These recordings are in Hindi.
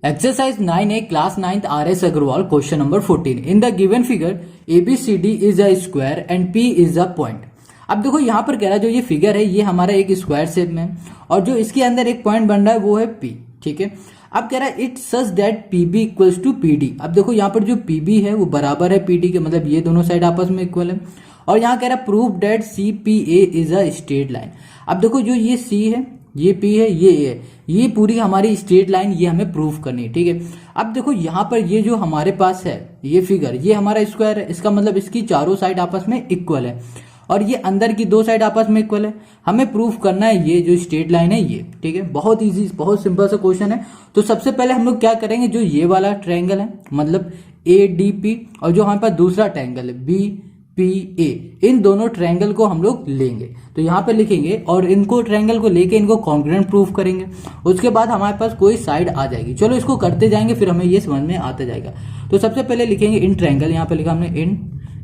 Exercise 9A class 9th RS Agarwal question number 14. In the given figure ABCD is a square and P is a point. अब देखो यहाँ पर कह रहा है जो ये फिगर है ये हमारा एक स्क्वायर शेप में है और जो इसके अंदर एक पॉइंट बन रहा है वो है P, ठीक है। अब कह रहा है it such that PB equals to PD। अब देखो यहाँ पर जो PB है वो बराबर है PD के, मतलब ये दोनों साइड आपस में इक्वल है। और यहाँ कह रहा है prove that CPA is a straight line. अब देखो जो ये C है, ये P है, ये A है, ये पूरी हमारी स्ट्रेट लाइन ये हमें प्रूफ करनी है, ठीक है। अब देखो यहाँ पर ये जो हमारे पास है ये फिगर, ये हमारा स्क्वायर है, इसका मतलब इसकी चारों साइड आपस में इक्वल है और ये अंदर की दो साइड आपस में इक्वल है। हमें प्रूफ करना है ये जो स्ट्रेट लाइन है ये, ठीक है। बहुत इजी, बहुत सिंपल सा क्वेश्चन है। तो सबसे पहले हम लोग क्या करेंगे, जो ये वाला ट्रायंगल है मतलब ADP और जो हमारे पास दूसरा ट्रायंगल है BPA, इन दोनों ट्रायंगल को हम लोग लेंगे। तो यहाँ पे लिखेंगे और इनको ट्रायंगल को लेके इनको कॉन्ग्रुएंट प्रूफ करेंगे। उसके बाद हमारे पास कोई साइड आ जाएगी। चलो इसको करते जाएंगे फिर हमें ये समझ में आता जाएगा। तो सबसे पहले लिखेंगे इन ट्रायंगल, यहाँ पे लिखा हमने इन,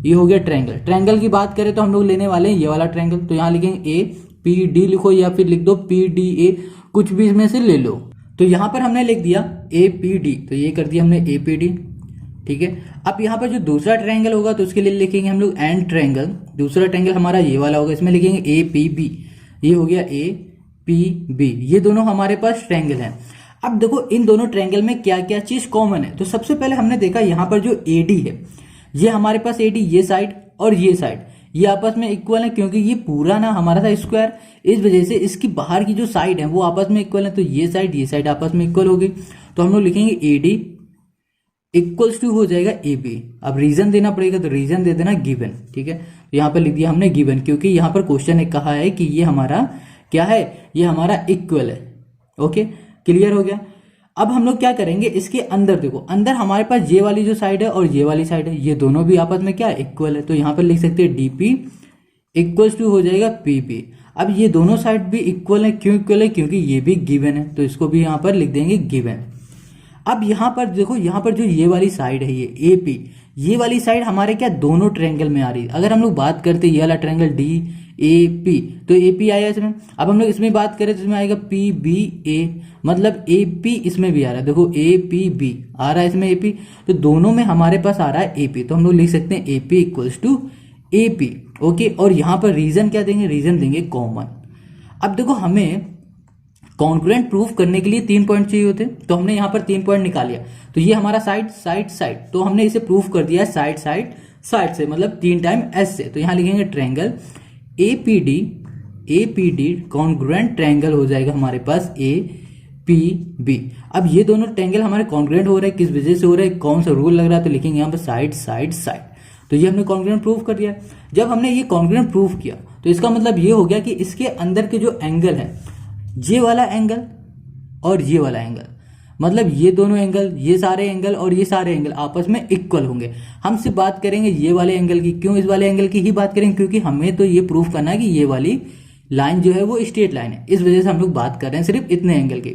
ये हो गया ट्रायंगल। ट्रायंगल की बात करें तो हम लोग लेने वाले हैं ये वाला ट्रायंगल। तो यहाँ लिखेंगे APD लिखो या फिर लिख दो PDA, कुछ भी इसमें से ले लो। तो यहाँ पर हमने लिख दिया APD, तो ये कर दिया हमने APD, ठीक है। अब यहाँ पर जो दूसरा ट्रायंगल होगा तो उसके लिए लिखेंगे हम लोग एंड ट्रायंगल। दूसरा ट्रायंगल हमारा ये वाला होगा, इसमें लिखेंगे APB, ये हो गया APB। ये दोनों हमारे पास ट्रायंगल हैं। अब देखो इन दोनों ट्रायंगल में क्या क्या चीज कॉमन है। तो सबसे पहले हमने देखा यहाँ पर जो AD है, ये हमारे पास AD, ये साइड और ये साइड ये आपस में इक्वल है क्योंकि ये पूरा ना हमारा था स्क्वायर, इस वजह से इसकी बाहर की जो साइड है वो आपस में इक्वल है। तो ये साइड आपस में इक्वल होगी। तो हम लोग लिखेंगे AD इक्वल्स टू हो जाएगा AB। अब रीजन देना पड़ेगा तो रीजन दे देना गिवन, ठीक है। तो यहाँ पर लिख दिया हमने गिवन क्योंकि यहाँ पर क्वेश्चन ने कहा है कि ये हमारा क्या है, ये हमारा इक्वल है। ओके, क्लियर हो गया। अब हम लोग क्या करेंगे, इसके अंदर देखो, अंदर हमारे पास ये वाली जो साइड है और ये वाली साइड है, ये दोनों भी आपस में क्या इक्वल है। तो यहाँ पर लिख सकते हैं DP इक्वल्स टू हो जाएगा PP। अब ये दोनों साइड भी इक्वल है, क्यों इक्वल है, क्योंकि ये भी गिवन है, तो इसको भी यहाँ पर लिख देंगे गिवन। अब यहाँ पर देखो, यहाँ पर जो ये वाली साइड है ये AP, ये वाली साइड हमारे क्या दोनों ट्रायंगल में आ रही है। अगर हम लोग बात करते ये वाला ट्रायंगल DAP तो AP आया इसमें। अब हम लोग इसमें बात करें तो इसमें आएगा PBA, मतलब AP इसमें भी आ रहा है। देखो APB आ रहा है इसमें AP, तो दोनों में हमारे पास आ रहा है AP। तो हम लोग लिख सकते हैं AP equals to AP। Okay, और यहाँ पर रीजन क्या देंगे, रीजन देंगे कॉमन। अब देखो हमें कॉन्ग्रुएंट प्रूफ करने के लिए 3 पॉइंट चाहिए होते, तो हमने यहाँ पर 3 पॉइंट निकाल लिया। तो ये हमारा साइड, तो हमने इसे प्रूफ कर दिया साइड से, मतलब 3 टाइम S से। तो यहाँ लिखेंगे ट्रायंगल APD कॉन्ग्रुएंट ट्रायंगल हो जाएगा हमारे पास APB। अब ये दोनों ट्रायंगल हमारे कॉन्ग्रुएंट हो रहे हैं, किस वजह से हो रहा है, कौन सा रूल लग रहा है, तो लिखेंगे यहाँ पर साइड। तो ये हमने कॉन्ग्रुएंट प्रूफ कर दिया। जब हमने ये कॉन्ग्रुएंट प्रूफ किया तो इसका मतलब ये हो गया कि इसके अंदर के जो एंगल है, ये वाला एंगल और ये वाला एंगल, मतलब ये दोनों एंगल, ये सारे एंगल और ये सारे एंगल आपस में इक्वल होंगे। हम सिर्फ बात करेंगे ये वाले एंगल की। क्यों इस वाले एंगल की ही बात करेंगे, क्योंकि हमें तो ये प्रूफ करना है कि ये वाली लाइन जो है वो स्ट्रेट लाइन है, इस वजह से हम लोग बात कर रहे हैं सिर्फ इतने एंगल की।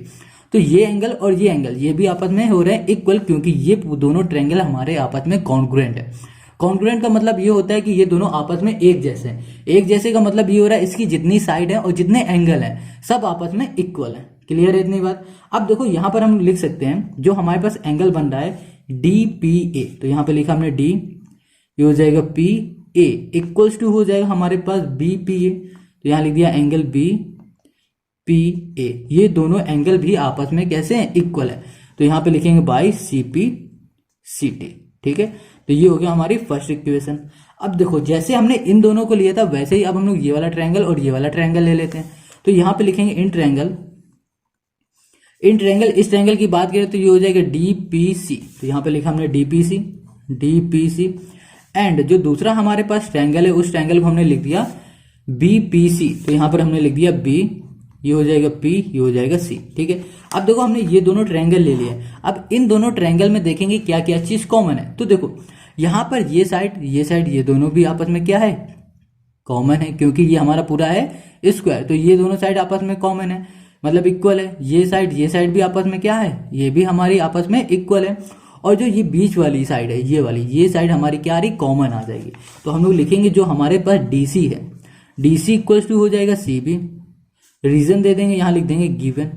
तो ये एंगल और ये एंगल ये भी आपस में हो रहे हैं इक्वल, क्योंकि ये दोनों ट्रायंगल हमारे आपस में कॉन्ग्रुएंट है। कॉन्ग्रुएंट का मतलब ये होता है कि ये दोनों आपस में एक जैसे हैं। एक जैसे का मतलब ये हो रहा है इसकी जितनी साइड है और जितने एंगल हैं सब आपस में इक्वल है। क्लियर है इतनी बात। अब देखो यहाँ पर हम लिख सकते हैं जो हमारे पास एंगल बन रहा है DPA, तो यहाँ पे लिखा हमने D, ये हो जाएगा PA इक्वल्स टू हो जाएगा हमारे पास BPA। तो यहाँ लिख दिया एंगल BPA। ये दोनों एंगल भी आपस में कैसे हैं, इक्वल है। तो यहाँ पे लिखेंगे बाई CPCT, ठीक है। तो ये हो गया हमारी फर्स्ट इक्वेशन। अब देखो जैसे हमने इन दोनों को लिया था वैसे ही अब हम लोग ये वाला ट्रायंगल और ये वाला ट्रायंगल ले लेते हैं। तो यहाँ पे लिखेंगे इन ट्रायंगल, इस ट्रायंगल की बात करें तो ये हो जाएगा DPC। तो यहाँ पे लिखा हमने DPC एंड जो दूसरा हमारे पास ट्रायंगल है उस ट्रायंगल को हमने लिख दिया BPC। तो यहाँ पर हमने लिख दिया B, ये हो जाएगा P, ये हो जाएगा C, ठीक है। अब देखो हमने ये दोनों ट्रायंगल ले लिए। अब इन दोनों ट्रायंगल में देखेंगे क्या क्या चीज कॉमन है। तो देखो यहाँ पर ये साइड ये दोनों भी आपस में क्या है, कॉमन है, क्योंकि ये हमारा पूरा है स्क्वायर। तो ये दोनों साइड आपस में कॉमन है, मतलब इक्वल है। ये साइड भी आपस में क्या है, ये भी हमारी आपस में इक्वल है। और जो ये बीच वाली साइड है ये साइड हमारी क्या आ रही, कॉमन आ जाएगी। तो हम लोग लिखेंगे जो हमारे पास DC है, DC इक्वल्स टू हो जाएगा CB। रीजन दे देंगे, यहां लिख देंगे गिवन।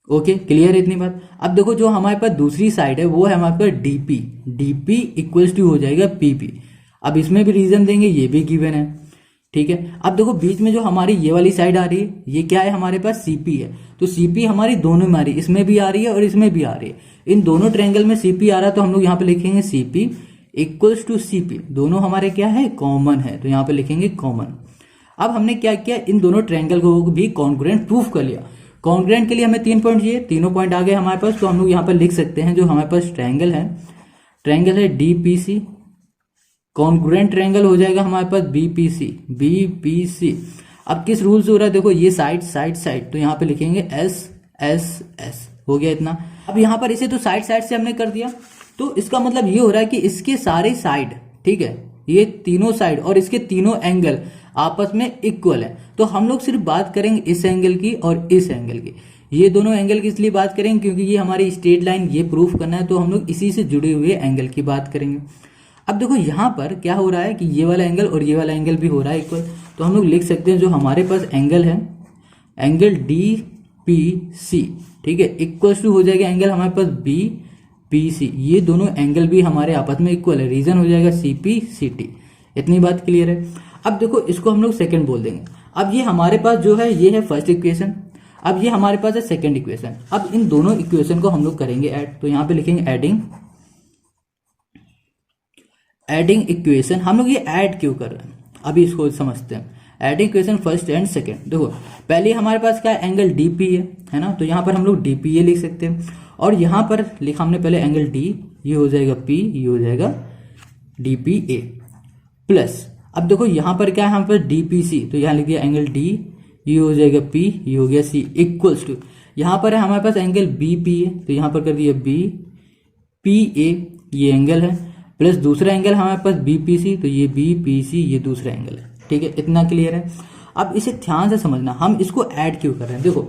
ओके, क्लियर है इतनी बात। अब देखो जो हमारे पास दूसरी साइड है वो है हमारे पास डीपी, डीपी इक्वल्स टू हो जाएगा पीपी। अब इसमें भी रीजन देंगे, ये भी गिवन है, ठीक है। अब देखो बीच में जो हमारी ये वाली साइड आ रही है ये क्या है, हमारे पास सीपी है, तो सीपी हमारी दोनों में आ रही है, इसमें भी आ रही है और इसमें भी आ रही है। इन दोनों ट्रायंगल में सीपी आ रहा है तो हम लोग यहाँ पे लिखेंगे सीपी इक्वल्स टू सीपी, दोनों हमारे क्या है, कॉमन है, तो यहाँ पे लिखेंगे कॉमन। अब हमने क्या किया, इन दोनों ट्रायंगल को भी कॉन्ग्रुएंट प्रूफ कर लिया। कॉन्ग्रुएंट के लिए हमें 3 पॉइंट चाहिए, तीनों पॉइंट आ गए हमारे पास, तो हम लोग यहाँ पर लिख सकते हैं जो हमारे पास ट्रायंगल है डीपीसी, कॉन्ग्रुएंट ट्रायंगल हो जाएगा हमारे पास बीपीसी, बीपीसी। अब किस रूल से हो रहा है, देखो ये साइड साइड साइड, तो यहाँ पे लिखेंगे एस एस एस, हो गया इतना। अब यहाँ पर इसे तो साइड साइड से हमने कर दिया, तो इसका मतलब ये हो रहा है कि इसके सारे साइड, ठीक है, ये तीनों साइड और इसके तीनों एंगल आपस में इक्वल है। तो हम लोग सिर्फ बात करेंगे इस एंगल की और इस एंगल की। ये दोनों एंगल किस लिए बात करेंगे, क्योंकि ये हमारी स्ट्रेट लाइन, ये प्रूफ करना है, तो हम लोग इसी से जुड़े हुए एंगल की बात करेंगे। अब देखो यहाँ पर क्या हो रहा है कि ये वाला एंगल और ये वाला एंगल भी हो रहा है इक्वल, तो हम लोग लिख सकते हैं जो हमारे पास एंगल है, एंगल डी पी सी, ठीक है, इक्वल टू हो जाएगा एंगल हमारे पास बी पी सी, ये दोनों एंगल भी हमारे आपस में इक्वल है, रीजन हो जाएगा सी पी सी टी। इतनी बात क्लियर है। अब देखो इसको हम लोग सेकंड बोल देंगे। अब ये हमारे पास जो है ये है फर्स्ट इक्वेशन, अब ये हमारे पास है सेकंड इक्वेशन। अब इन दोनों इक्वेशन को हम लोग करेंगे ऐड, तो यहाँ पे लिखेंगे एडिंग इक्वेशन। हम लोग ये ऐड क्यों कर रहे हैं अभी इसको समझते हैं। Adding equation first and second. देखो पहले हमारे पास क्या एंगल डीपी है ना, तो यहाँ पर हम लोग डीपीए लिख सकते हैं, और यहाँ पर लिखा हमने पहले एंगल डी, ये हो जाएगा पी, ये हो जाएगा डीपीए प्लस। अब देखो यहाँ पर क्या है हमारे पास डीपीसी, तो यहाँ लिख दिया एंगल डी, ये हो जाएगा पी, ये हो गया सी, इक्वल्स टू यहाँ पर है हमारे पास एंगल बीपीए, तो यहाँ पर कर दिया बी पी ए, ये एंगल है, प्लस दूसरा एंगल हमारे पास बीपीसी, तो ये बीपीसी, ये दूसरा एंगल है, ठीक है। इतना क्लियर है। अब इसे ध्यान से समझना, हम इसको ऐड क्यों कर रहे हैं। देखो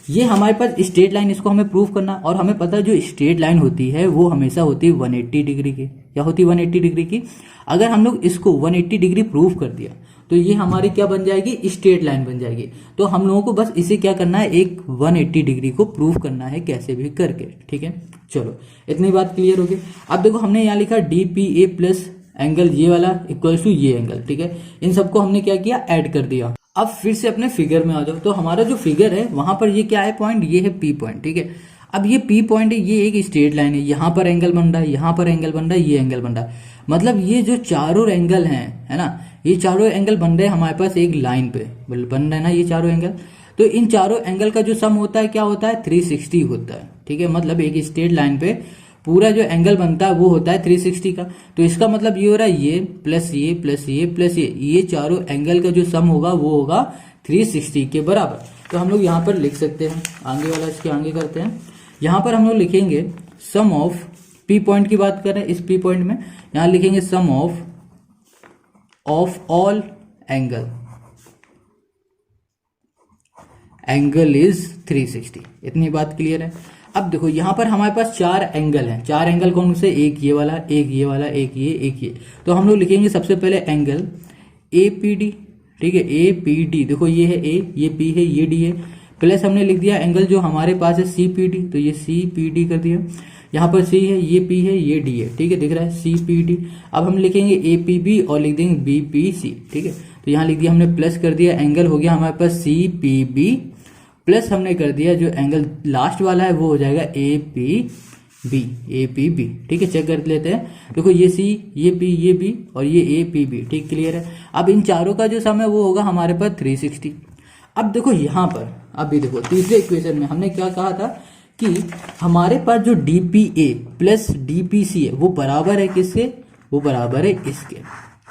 ये हमारे पास स्ट्रेट लाइन, इसको हमें प्रूव करना, और हमें पता है जो स्ट्रेट लाइन होती है वो हमेशा होती है 180 डिग्री की। क्या होती है 180 डिग्री की। अगर हम लोग इसको 180 डिग्री प्रूव कर दिया तो ये हमारी क्या बन जाएगी, स्ट्रेट लाइन बन जाएगी। तो हम लोगों को बस इसे क्या करना है, एक 180 डिग्री को प्रूव करना है कैसे भी करके, ठीक है। चलो इतनी बात क्लियर होगी। अब देखो हमने यहाँ लिखा D P A plus angle ये वाला इक्वल्स टू ये एंगल, ठीक है। इन सबको हमने क्या किया, ऐड कर दिया। अब फिर से अपने फिगर में आ जाओ, तो हमारा जो फिगर है वहां पर ये क्या है पॉइंट, ये है पी पॉइंट, ठीक है। अब ये पी पॉइंट है, ये एक स्ट्रेट लाइन है, यहाँ पर एंगल बन रहा है, यहाँ पर एंगल बन रहा है, ये एंगल बन रहा है। मतलब ये जो चारों एंगल हैं, है ना, ये चारों एंगल बन रहे हैं हमारे पास एक लाइन पे बन रहे हैं ना ये चारों एंगल। तो इन चारों एंगल का जो सम होता है क्या होता है, 360 होता है, ठीक है। मतलब एक स्ट्रेट लाइन पे पूरा जो एंगल बनता है वो होता है 360 का। तो इसका मतलब ये हो रहा है ये प्लस ये प्लस ये प्लस ये चारों एंगल का जो सम होगा वो होगा 360 के बराबर। तो हम लोग यहाँ पर लिख सकते हैं, आगे वाला इसके आगे करते हैं, यहाँ पर हम लोग लिखेंगे सम ऑफ पी पॉइंट की बात कर रहे हैं, इस पी पॉइंट में यहाँ लिखेंगे सम ऑफ ऑल एंगल इज 360। इतनी बात क्लियर है। अब देखो यहाँ पर हमारे पास 4 एंगल हैं, 4 एंगल कौन से, एक ये वाला, एक ये वाला, एक ये, एक ये। तो हम लोग लिखेंगे सबसे पहले एंगल ए पी डी, ठीक है, ए पी डी। देखो ये है ए, ये पी है, ये डी है, प्लस हमने लिख दिया एंगल जो हमारे पास है सी पी डी, तो ये सी पी डी कर दिया। यहाँ पर सी है, ये पी है, ये डी है, ठीक है, दिख रहा है सी पी डी। अब हम लिखेंगे ए पी बी और लिख देंगे बी पी सी, ठीक है। तो यहाँ लिख दिया हमने, प्लस कर दिया, एंगल हो गया हमारे पास सी पी बी, प्लस हमने कर दिया जो एंगल लास्ट वाला है वो हो जाएगा ए पी बी, ठीक है। चेक कर लेते हैं, देखो ये सी, ये पी, ये बी और ये ए पी बी, ठीक, क्लियर है। अब इन चारों का जो सम है वो होगा हमारे पास 360। अब देखो यहाँ पर, अभी देखो तीसरे इक्वेशन में हमने क्या कहा था कि हमारे पास जो डीपीए प्लस डीपीसी है वो बराबर है किसके, वो बराबर है इसके,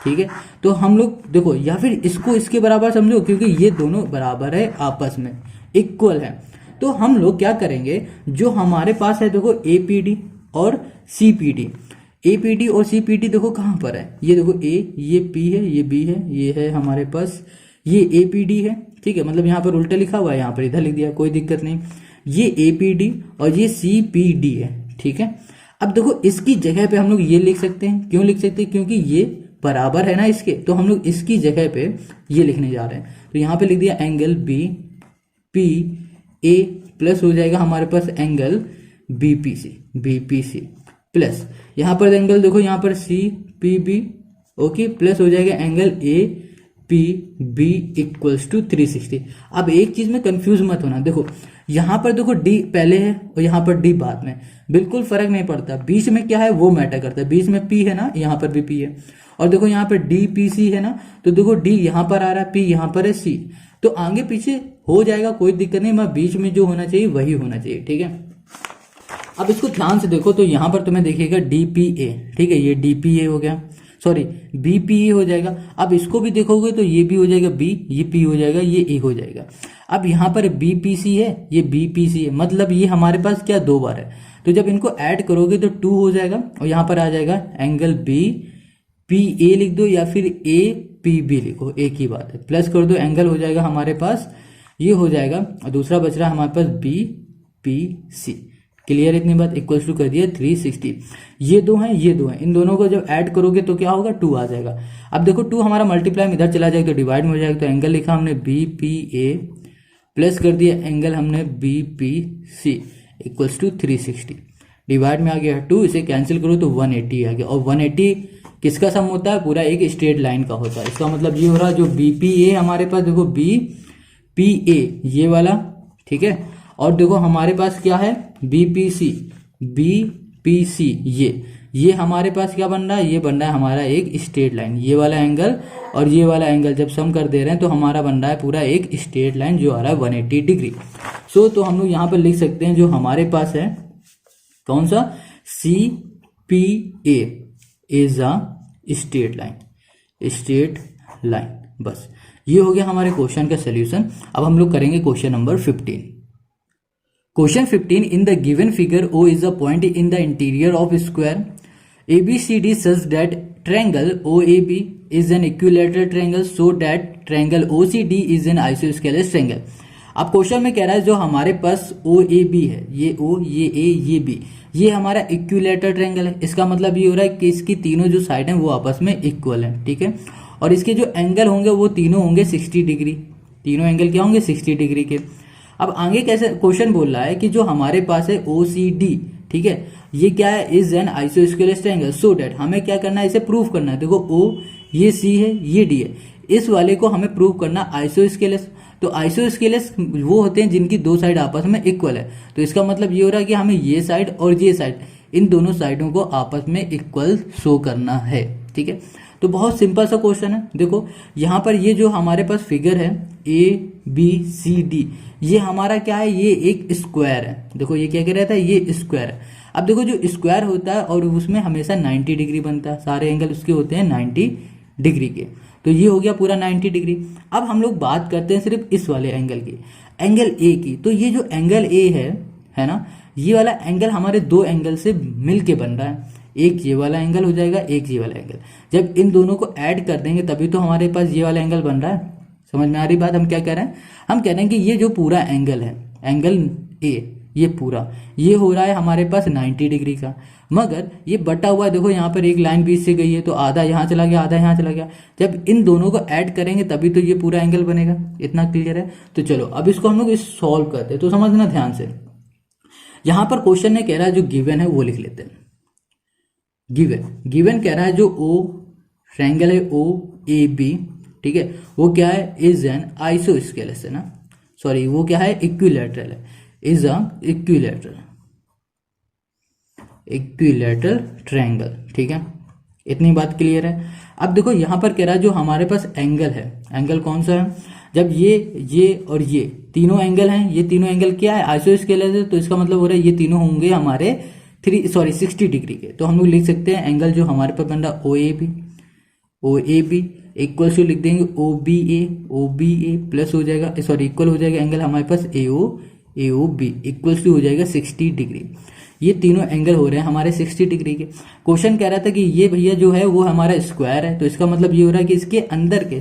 ठीक है। तो हम लोग देखो, या फिर इसको इसके बराबर समझो, क्योंकि ये दोनों बराबर है, आपस में इक्वल है। तो हम लोग क्या करेंगे, जो हमारे पास है देखो एपीडी और सीपीडी, एपीडी और सीपीडी देखो कहाँ पर है, ये देखो ए, ये पी है, ये बी है, ये है हमारे पास, ये एपीडी है, ठीक है। मतलब यहाँ पर उल्टा लिखा हुआ है, यहाँ पर इधर लिख दिया, कोई दिक्कत नहीं। ये एपीडी और ये सीपीडी है, ठीक है। अब देखो इसकी जगह पे हम लोग ये लिख सकते हैं, क्यों लिख सकते हैं, क्योंकि ये बराबर है ना इसके, तो हम लोग इसकी जगह पे ये लिखने जा रहे हैं। तो यहाँ पे लिख दिया angle B P A plus हो जाएगा हमारे पास एंगल बीपीसी प्लस यहाँ पर एंगल देखो यहाँ पर CPB, ओके, प्लस हो जाएगा एंगल APB इक्वल्स टू 360। अब एक चीज में कंफ्यूज मत होना, देखो यहाँ पर देखो D पहले है और यहाँ पर D बाद में, बिल्कुल फर्क नहीं पड़ता, बीच में क्या है वो मैटर करता है। बीच में P है ना, यहाँ पर भी P है, और देखो यहाँ पर DPC है ना, तो देखो D यहाँ पर आ रहा है, P यहाँ पर है, C, तो आगे पीछे हो जाएगा, कोई दिक्कत नहीं, मैं बीच में जो होना चाहिए वही होना चाहिए, ठीक है। अब इसको ध्यान से देखो तो यहाँ पर तुम्हें देखिएगा DPA, ठीक है, ये DPA हो गया, सॉरी BPA हो जाएगा। अब इसको भी देखोगे तो ये भी हो जाएगा B, ये P हो जाएगा, ये A हो जाएगा। अब यहाँ पर BPC है, ये BPC है, मतलब ये हमारे पास क्या 2 बार है, तो जब इनको ऐड करोगे तो 2 हो जाएगा, और यहाँ पर आ जाएगा एंगल BPA लिख दो या फिर APB लिखो, एक ही बात है, प्लस कर दो, एंगल हो जाएगा हमारे पास, ये हो जाएगा, और दूसरा बच रहा है हमारे पास BPC। क्लियर, इतनी बात, इक्वल्स टू कर दिया 360। ये दो हैं, ये दो हैं, इन दोनों को जब ऐड करोगे तो क्या होगा 2 आ जाएगा। अब देखो 2 हमारा मल्टीप्लाई में इधर चला जाएगा तो डिवाइड में हो जाएगा, तो एंगल लिखा हमने BPA प्लस कर दिया एंगल हमने BPC इक्वल्स टू 360, डिवाइड में आ गया 2, इसे कैंसिल करो तो 180 आ गया, और 180 किसका सम होता है, पूरा एक स्ट्रेट लाइन का होता है। इसका मतलब ये हो रहा है जो BPA हमारे पास, देखो BPA ये वाला, ठीक है, और देखो हमारे पास क्या है BPC ये हमारे पास क्या बन रहा है, ये बन रहा है हमारा एक स्ट्रेट लाइन, ये वाला एंगल और ये वाला एंगल जब सम कर दे रहे हैं तो हमारा बन रहा है पूरा एक स्ट्रेट लाइन जो आ रहा है 180 डिग्री। सो तो हम लोग यहाँ पर लिख सकते हैं जो हमारे पास है कौन सा, CPA is a straight line. बस ये हो गया हमारे क्वेश्चन का सोल्यूशन। अब हम लोग करेंगे question number 15। Question 15, in the given figure O is a point in the interior of a square ABCD such that triangle OAB is an equilateral triangle so that triangle OCD is an isosceles triangle। अब क्वेश्चन में कह रहा है जो हमारे पास OAB है, ये O, ये A, ये B, ये हमारा इक्विलेटरल ट्रायंगल है। इसका मतलब ये हो रहा है कि इसकी तीनों जो साइड हैं वो आपस में इक्वल हैं, ठीक है, और इसके जो एंगल होंगे वो तीनों होंगे 60 डिग्री, तीनों एंगल क्या होंगे 60 डिग्री के। अब आगे कैसे क्वेश्चन बोल रहा है कि जो हमारे पास है OCD, ठीक है, ये क्या है, is an isosceles triangle so that हमें क्या करना है, इसे प्रूव करना है। देखो O ये C है, ये D है, इस वाले को हमें प्रूव करना आइसोस्केलेस। तो आइसोस्केलेस वो होते हैं जिनकी दो साइड आपस में इक्वल है, तो इसका मतलब ये हो रहा है कि हमें ये साइड और ये साइड, इन दोनों साइडों को आपस में इक्वल शो करना है, ठीक है। तो बहुत सिंपल सा क्वेश्चन है। देखो यहाँ पर ये जो हमारे पास फिगर है ABCD, ये हमारा क्या है, ये एक स्क्वायर है। देखो ये क्या कह रहा था, ये स्क्वायर है। अब देखो जो स्क्वायर होता है और उसमें हमेशा 90 डिग्री बनता है, सारे एंगल उसके होते हैं 90 डिग्री के, तो ये हो गया पूरा 90 डिग्री। अब हम लोग बात करते हैं सिर्फ इस वाले एंगल की, एंगल A की। तो ये जो एंगल A है ना, ये वाला एंगल हमारे दो एंगल से मिलके बन रहा है, एक ये वाला एंगल हो जाएगा, एक ये वाला एंगल। जब इन दोनों को ऐड कर देंगे तभी तो हमारे पास ये वाला एंगल बन रहा है। समझ में आ रही बात, हम क्या कह रहे हैं, हम कह रहे हैं कि ये जो पूरा एंगल है, एंगल A, ये पूरा ये हो रहा है हमारे पास 90 डिग्री का, मगर ये बटा हुआ है। देखो यहाँ पर एक लाइन बीच से गई है तो आधा यहाँ चला गया, आधा यहाँ चला गया। जब इन दोनों को ऐड करेंगे तभी तो ये पूरा एंगल बनेगा। इतना क्लियर है? तो चलो अब इसको हम लोग सॉल्व करते हैं, तो समझना ध्यान से। यहाँ पर क्वेश्चन ने कह रहा है जो गिवन है वो लिख लेते हैं। गिवन कह रहा है जो O ट्रायंगल है OAB, ठीक है, वो क्या है, इज एन आइसोस्केलेस है ना, सॉरी वो क्या है, इक्विलैटरल है, इज अ इक्विलैटरल ट्रायंगल, ठीक है। इतनी बात क्लियर है। अब देखो यहाँ पर कह रहा है जो हमारे पास एंगल है, एंगल कौन सा है, जब ये और ये तीनों एंगल हैं, ये तीनों एंगल क्या है, आइसोस्केलेस है, तो इसका मतलब हो रहा है ये तीनों होंगे हमारे 60 डिग्री के। तो हम लोग लिख सकते हैं एंगल जो हमारे पास बन रहा OAB इक्वल टू लिख देंगे OBA प्लस हो जाएगा, सॉरी इक्वल हो जाएगा एंगल हमारे पास AOB इक्वल टू हो जाएगा 60 डिग्री। ये तीनों एंगल हो रहे हैं हमारे 60 डिग्री के। क्वेश्चन कह रहा था कि ये भैया जो है वो हमारा स्क्वायर है, तो इसका मतलब ये हो रहा है कि इसके अंदर के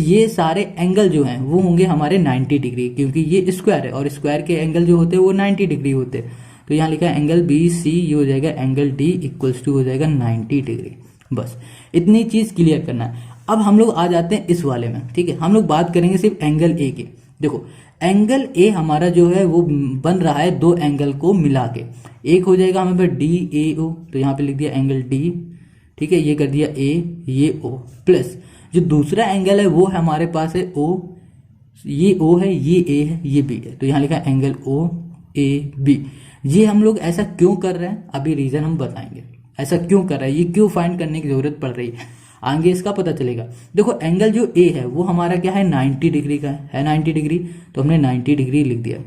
ये सारे एंगल जो हैं वो होंगे हमारे 90 डिग्री, क्योंकि ये स्क्वायर है और स्क्वायर के एंगल जो होते हैं वो 90 डिग्री होते हैं। तो यहाँ लिखा है एंगल BC, ये हो जाएगा एंगल D इक्वल्स टू हो जाएगा 90 डिग्री। बस इतनी चीज क्लियर करना है। अब हम लोग आ जाते हैं इस वाले में, ठीक है। हम लोग बात करेंगे सिर्फ एंगल A की। देखो एंगल ए हमारा जो है वो बन रहा है दो एंगल को मिला के। एक हो जाएगा हमें पर डी ए ओ, तो यहाँ पे लिख दिया एंगल डी, ठीक है, ये कर दिया ए, ये ओ, प्लस जो दूसरा एंगल है वो हमारे पास है ओ, ये ओ है, ये ए है, ये बी है, तो यहाँ लिखा है एंगल ओ ए बी। ये हम लोग ऐसा क्यों कर रहे हैं, अभी रीजन हम बताएंगे ऐसा क्यों कर रहा है, ये क्यों फाइंड करने की जरूरत पड़ रही है, आगे इसका पता चलेगा। देखो एंगल जो ए है वो हमारा क्या है 90 डिग्री का है 90 डिग्री, तो हमने 90 डिग्री लिख दिया।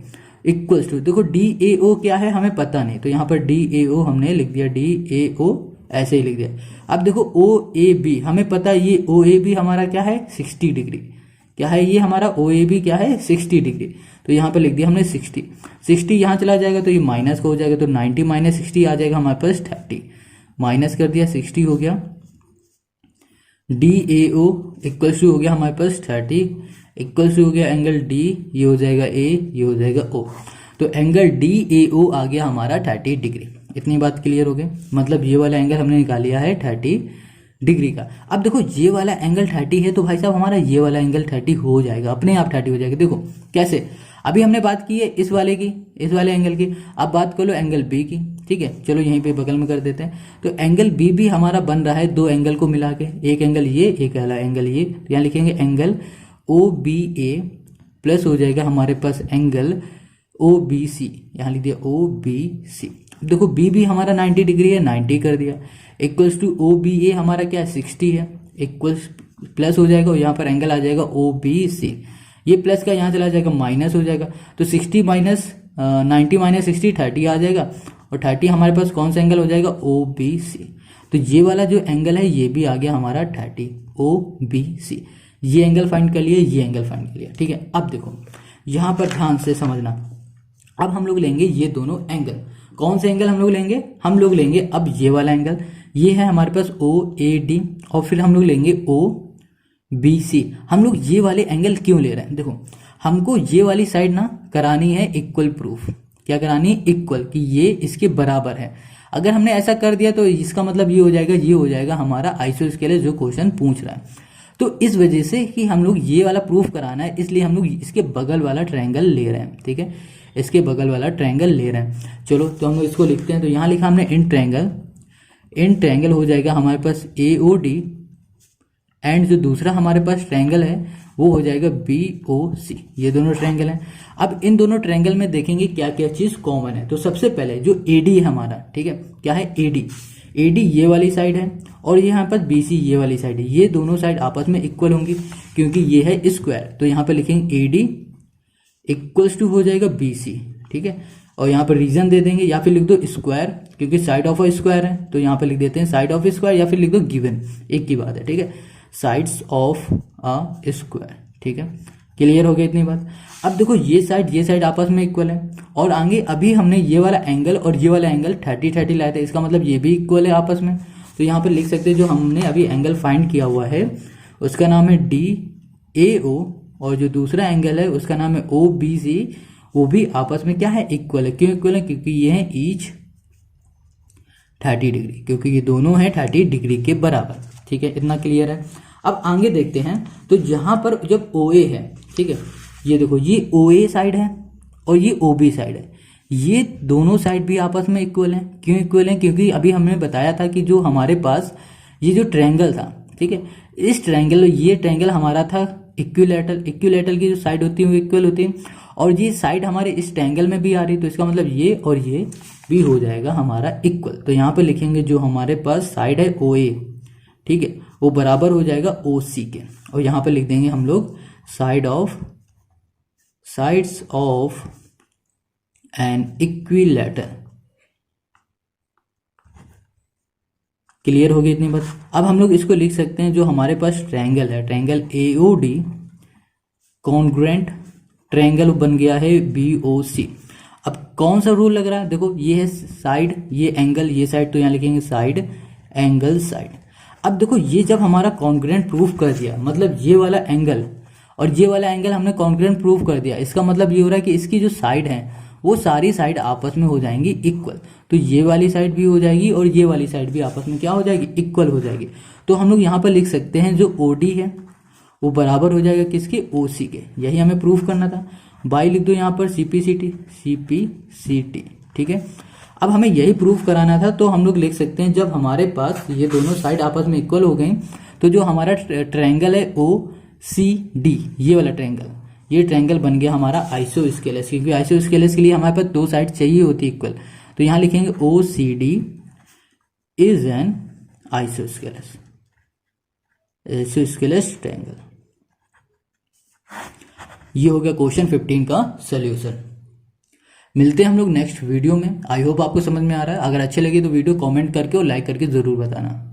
इक्वल्स टू देखो डी ए ओ क्या है हमें पता नहीं, तो यहाँ पर डी ए ओ हमने लिख दिया, डी ए ओ ऐसे ही लिख दिया। अब देखो ओ ए बी हमें पता है, ये ओ ए बी हमारा क्या है 60 डिग्री, क्या है ये हमारा ओ ए बी क्या है 60 डिग्री, तो यहाँ पर लिख दिया हमने 60 यहाँ चला जाएगा तो ये माइनस का हो जाएगा, तो 90 माइनस 60 आ जाएगा हमारे पास 30, माइनस कर दिया 60 हो गया, D A O equals to हो गया हमारे पास 30 इक्वल्स टू हो गया एंगल डी, ये हो जाएगा ए, ये हो जाएगा ओ, तो एंगल डी ए ओ आ गया हमारा 30 डिग्री। इतनी बात क्लियर हो गई, मतलब ये वाला एंगल हमने निकाल लिया है 30 डिग्री का। अब देखो ये वाला एंगल 30 है तो भाई साहब हमारा ये वाला एंगल 30 हो जाएगा, अपने आप 30 हो जाएगा। देखो कैसे, अभी हमने बात की है इस वाले की, इस वाले एंगल की, अब बात कर लो एंगल बी की, ठीक है, चलो यहीं पे बगल में कर देते हैं। तो एंगल बी भी हमारा बन रहा है दो एंगल को मिला के, एक एंगल ये, एक वाला एंगल ये, तो यहाँ लिखेंगे एंगल ओ बी ए प्लस हो जाएगा हमारे पास एंगल ओ बी सी, यहाँ लिख दिया ओ बी सी। देखो बी भी हमारा 90 डिग्री है, 90 कर दिया, इक्वल्स टू ओ बी ए हमारा क्या है 60 है, इक्वल्स प्लस हो जाएगा और यहाँ पर एंगल आ जाएगा ओ बी सी, ये प्लस का यहाँ चला जाएगा माइनस हो जाएगा, तो 60 माइनस 90 माइनस 60 30 आ जाएगा, और 30 हमारे पास कौन सा एंगल हो जाएगा ओ बी सी, तो ये वाला जो एंगल है ये भी आ गया हमारा 30 ओ बी सी। ये एंगल फाइंड कर लिए, ये एंगल फाइंड कर लिया, ठीक है। अब देखो यहाँ पर ध्यान से समझना, अब हम लोग लेंगे ये दोनों एंगल, कौन से एंगल हम लोग लेंगे, हम लोग लेंगे अब ये वाला एंगल, ये है हमारे पास ओ ए डी, और फिर हम लोग लेंगे ओ बी सी। हम लोग ये वाले एंगल क्यों ले रहे हैं, देखो हमको ये वाली साइड ना करानी है इक्वल प्रूफ, क्या करानी है इक्वल, कि ये इसके बराबर है। अगर हमने ऐसा कर दिया तो इसका मतलब ये हो जाएगा हमारा आइसोस्केलस जो क्वेश्चन पूछ रहा है। तो इस वजह से कि हम लोग ये वाला प्रूफ कराना है, इसलिए हम लोग इसके बगल वाला ट्रायंगल ले रहे हैं, ठीक है, इसके बगल वाला ट्रायंगल ले रहे हैं। चलो तो हम लोग इसको लिखते हैं, तो यहाँ लिखा हमने इन ट्रायंगल हो जाएगा हमारे पास ए ओ डी, एंड जो दूसरा हमारे पास ट्रायंगल है वो हो जाएगा बी ओ सी, ये दोनों ट्रायंगल हैं। अब इन दोनों ट्रायंगल में देखेंगे क्या क्या चीज कॉमन है। तो सबसे पहले जो एडी है हमारा, ठीक है, क्या है एडी ये वाली साइड है, और यहाँ पर बीसी ये वाली साइड है, ये दोनों साइड आपस में इक्वल होंगी क्योंकि ये है स्क्वायर, तो यहाँ पर लिखेंगे एडी इक्वल्स टू हो जाएगा बीसी, ठीक है, और यहाँ पर रीजन दे देंगे, या फिर लिख दो स्क्वायर क्योंकि साइड ऑफ अ स्क्वायर है, तो यहाँ पर लिख देते हैं साइड ऑफ स्क्वायर, या फिर लिख दो गिवन, एक की बात है, ठीक है, साइड्स ऑफ अ स्क्वायर, ठीक है, क्लियर हो गया इतनी बात। अब देखो ये साइड आपस में इक्वल है, और आगे अभी हमने ये वाला एंगल और ये वाला एंगल 30 लाए थे, इसका मतलब ये भी इक्वल है आपस में, तो यहाँ पर लिख सकते हैं जो हमने अभी एंगल फाइंड किया हुआ है उसका नाम है डी ए ओ, और जो दूसरा एंगल है उसका नाम है ओ बी सी, वो भी आपस में क्या है इक्वल है। क्यों इक्वल है, क्योंकि ये है ईच 30 डिग्री, क्योंकि ये दोनों है 30 डिग्री के बराबर, ठीक है, इतना क्लियर है। अब आगे देखते हैं, तो यहाँ पर जब ओ ए है, ठीक है, ये देखो ये ओ ए साइड है और ये ओ बी साइड है, ये दोनों साइड भी आपस में इक्वल हैं। क्यों इक्वल हैं, क्योंकि अभी हमने बताया था कि जो हमारे पास ये जो ट्रायंगल था, ठीक है, इस ट्रायंगल, ये ट्रायंगल हमारा था इक्विलैटरल की जो साइड होती है वो इक्वल होती है, और ये साइड हमारे इस ट्रायंगल में भी आ रही है, तो इसका मतलब ये और ये भी हो जाएगा हमारा इक्वल। तो यहाँ पे लिखेंगे जो हमारे पास साइड है ओ ए, ठीक है, वो बराबर हो जाएगा ओ सी के, और यहाँ पे लिख देंगे हम लोग साइड्स ऑफ एन इक्विलैटर। क्लियर होगी इतनी बात। अब हम लोग इसको लिख सकते हैं जो हमारे पास ट्रायंगल है, triangle A O D congruent triangle बन गया है बी ओ सी। अब कौन सा रूल लग रहा है, देखो ये है साइड, ये एंगल, ये साइड, तो यहाँ लिखेंगे साइड एंगल साइड। अब देखो ये जब हमारा कॉन्ग्रुएंट प्रूफ कर दिया, मतलब ये वाला एंगल और ये वाला एंगल हमने कॉन्ग्रुएंट प्रूफ कर दिया, इसका मतलब ये हो रहा है कि इसकी जो साइड है वो सारी साइड आपस में हो जाएंगी इक्वल। तो ये वाली साइड भी हो जाएगी और ये वाली साइड भी आपस में क्या हो जाएगी, इक्वल हो जाएगी। तो हम लोग यहाँ पर लिख सकते हैं जो OD है वो बराबर हो जाएगा किसके, OC के। यही हमें प्रूफ करना था। बाई लिख दो यहाँ पर CP/CT, CP/CT, ठीक है। अब हमें यही प्रूफ कराना था, तो हम लोग लिख सकते हैं जब हमारे पास ये दोनों साइड आपस में इक्वल हो गई तो जो हमारा ट्रायंगल है OCD, ये वाला ट्रायंगल, ये ट्रायंगल बन गया हमारा आइसोस्केलेस, क्योंकि आइसोस्केलेस के लिए हमारे पास दो साइड चाहिए होती इक्वल। तो यहां लिखेंगे OCD is an isosceles triangle. ये हो गया क्वेश्चन 15 का सोल्यूशन। मिलते हैं हम लोग नेक्स्ट वीडियो में। आई होप आपको समझ में आ रहा है। अगर अच्छे लगे तो वीडियो कमेंट करके और लाइक करके जरूर बताना।